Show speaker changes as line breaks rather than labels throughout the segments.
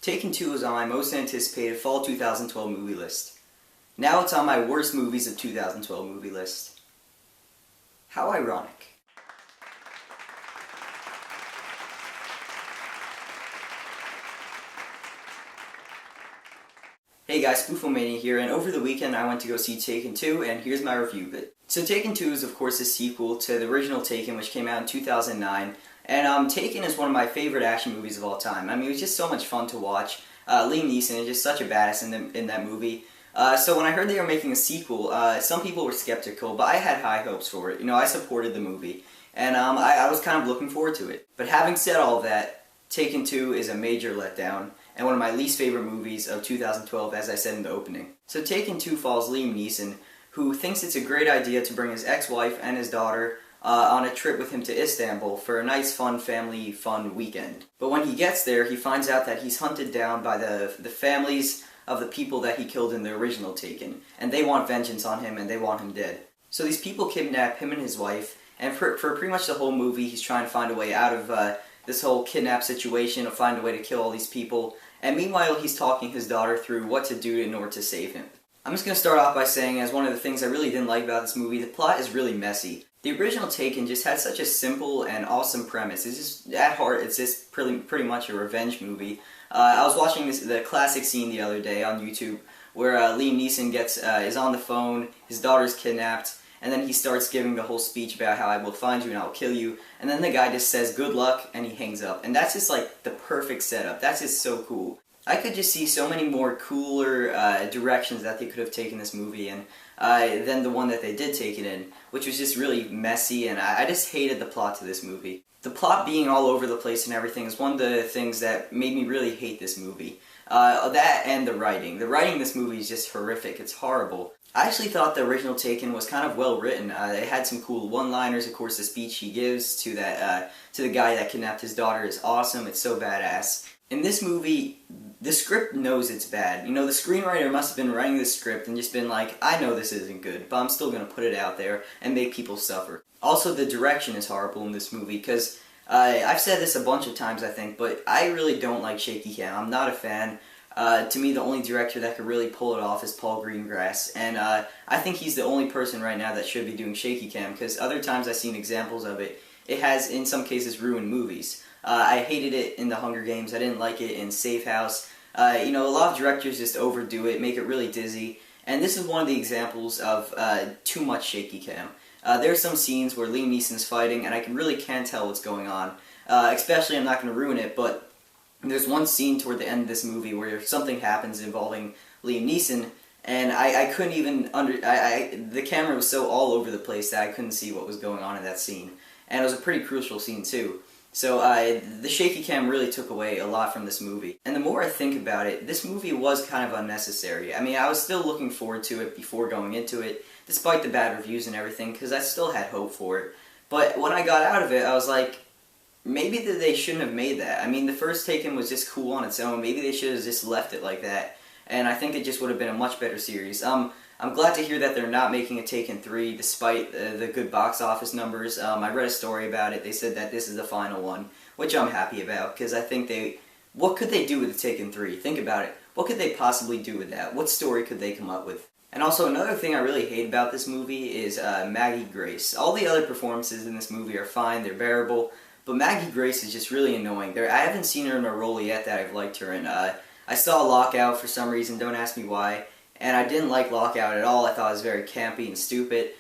Taken 2 was on my most anticipated fall 2012 movie list. Now it's on my worst movies of 2012 movie list. How ironic. Hey guys, SPOOFOMANIA here, and over the weekend I went to go see Taken 2, and here's my review of it. So Taken 2 is of course a sequel to the original Taken, which came out in 2009, and Taken is one of my favorite action movies of all time. I mean, it was just so much fun to watch. Liam Neeson is just such a badass in that movie. So when I heard they were making a sequel, some people were skeptical, but I had high hopes for it. You know, I supported the movie, and I was kind of looking forward to it. But having said all of that, Taken 2 is a major letdown, and one of my least favorite movies of 2012, as I said in the opening. So Taken 2 follows Liam Neeson, who thinks it's a great idea to bring his ex-wife and his daughter on a trip with him to Istanbul for a nice, fun, family fun weekend. But when he gets there, he finds out that he's hunted down by the families of the people that he killed in the original Taken, and they want vengeance on him and they want him dead. So these people kidnap him and his wife, and for pretty much the whole movie he's trying to find a way out of this whole kidnap situation, to find a way to kill all these people, and meanwhile he's talking his daughter through what to do in order to save him. I'm just going to start off by saying, as one of the things I really didn't like about this movie, the plot is really messy. The original Taken just had such a simple and awesome premise. It's just, at heart, it's just pretty much a revenge movie. I was watching the classic scene the other day on YouTube where Liam Neeson is on the phone, his daughter's kidnapped, and then he starts giving the whole speech about how I will find you and I'll kill you, and then the guy just says good luck and he hangs up. And that's just like the perfect setup. That's just so cool. I could just see so many more cooler directions that they could have taken this movie in than the one that they did take it in, which was just really messy, and I just hated the plot to this movie. The plot being all over the place and everything is one of the things that made me really hate this movie. That and the writing. The writing in this movie is just horrific. It's horrible. I actually thought the original Taken was kind of well written. It had some cool one-liners. Of course, the speech he gives to the guy that kidnapped his daughter is awesome. It's so badass. In this movie, the script knows it's bad. You know, the screenwriter must have been writing this script and just been like, I know this isn't good, but I'm still going to put it out there and make people suffer. Also, the direction is horrible in this movie, because I've said this a bunch of times, I think, but I really don't like shaky cam. I'm not a fan. To me, the only director that could really pull it off is Paul Greengrass, and I think he's the only person right now that should be doing shaky cam, because other times I've seen examples of it. It has, in some cases, ruined movies. I hated it in The Hunger Games. I didn't like it in Safe House. You know, a lot of directors just overdo it, make it really dizzy, and this is one of the examples of too much shaky cam. There's some scenes where Liam Neeson's fighting, and I really can't tell what's going on. Especially, I'm not going to ruin it, but there's one scene toward the end of this movie where something happens involving Liam Neeson, and I couldn't even the camera was so all over the place that I couldn't see what was going on in that scene. And it was a pretty crucial scene too. So the shaky cam really took away a lot from this movie. And the more I think about it, this movie was kind of unnecessary. I mean, I was still looking forward to it before going into it, despite the bad reviews and everything, because I still had hope for it. But when I got out of it, I was like, maybe they shouldn't have made that. I mean, the first Taken was just cool on its own. Maybe they should have just left it like that. And I think it just would have been a much better series. I'm glad to hear that they're not making a Taken 3 despite the good box office numbers. I read a story about it. They said that this is the final one, which I'm happy about, because I think what could they do with the Taken 3? Think about it. What could they possibly do with that? What story could they come up with? And also, another thing I really hate about this movie is Maggie Grace. All the other performances in this movie are fine, they're bearable, but Maggie Grace is just really annoying. I haven't seen her in a role yet that I've liked her in. I saw Lockout for some reason, don't ask me why. And I didn't like Lockout at all. I thought it was very campy and stupid.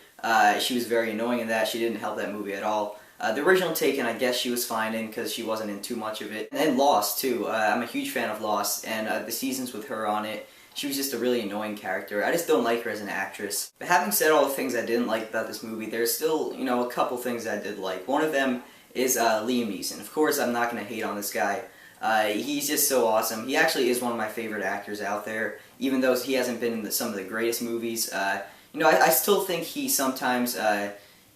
She was very annoying in that. She didn't help that movie at all. The original Taken, I guess she was fine in because she wasn't in too much of it. And then Lost, too. I'm a huge fan of Lost, and the seasons with her on it, she was just a really annoying character. I just don't like her as an actress. But having said all the things I didn't like about this movie, there's still, you know, a couple things I did like. One of them is Liam Neeson. Of course, I'm not going to hate on this guy. He's just so awesome. He actually is one of my favorite actors out there, even though he hasn't been in some of the greatest movies. You know, I still think he sometimes,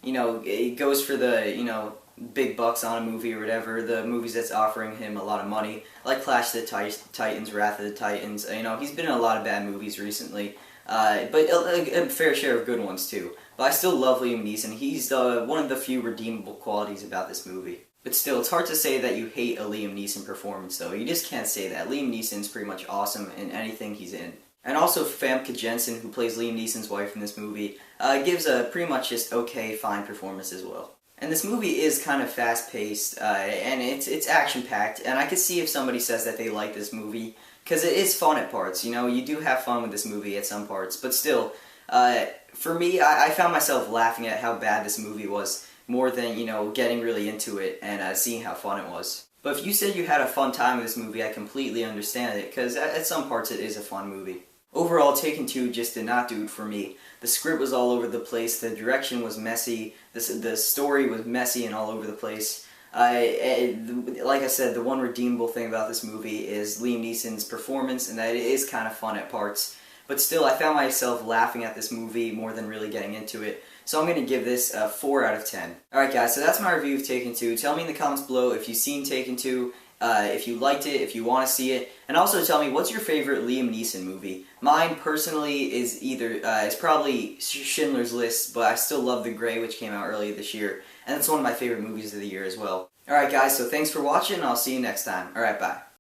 you know, goes for the, you know, big bucks on a movie or whatever, the movies that's offering him a lot of money, like Clash of the Titans, Wrath of the Titans. You know, he's been in a lot of bad movies recently, but a fair share of good ones too. But I still love Liam Neeson. He's one of the few redeemable qualities about this movie. But still, it's hard to say that you hate a Liam Neeson performance, though. You just can't say that. Liam Neeson's pretty much awesome in anything he's in. And also Famke Janssen, who plays Liam Neeson's wife in this movie, gives a pretty much just okay, fine performance as well. And this movie is kind of fast-paced, and it's action-packed, and I could see if somebody says that they like this movie, because it is fun at parts, you know, you do have fun with this movie at some parts, but still, for me, I found myself laughing at how bad this movie was, more than, you know, getting really into it and seeing how fun it was. But if you said you had a fun time with this movie, I completely understand it, because at some parts it is a fun movie. Overall, Taken 2 just did not do it for me. The script was all over the place, the direction was messy, the story was messy and all over the place. Like I said, the one redeemable thing about this movie is Liam Neeson's performance, and that it is kind of fun at parts. But still, I found myself laughing at this movie more than really getting into it. So I'm going to give this a 4 out of 10. Alright guys, so that's my review of Taken 2. Tell me in the comments below if you've seen Taken 2, if you liked it, if you want to see it, and also tell me what's your favorite Liam Neeson movie. Mine personally is is probably Schindler's List, but I still love The Grey, which came out earlier this year, and it's one of my favorite movies of the year as well. Alright guys, so thanks for watching, and I'll see you next time. Alright, bye.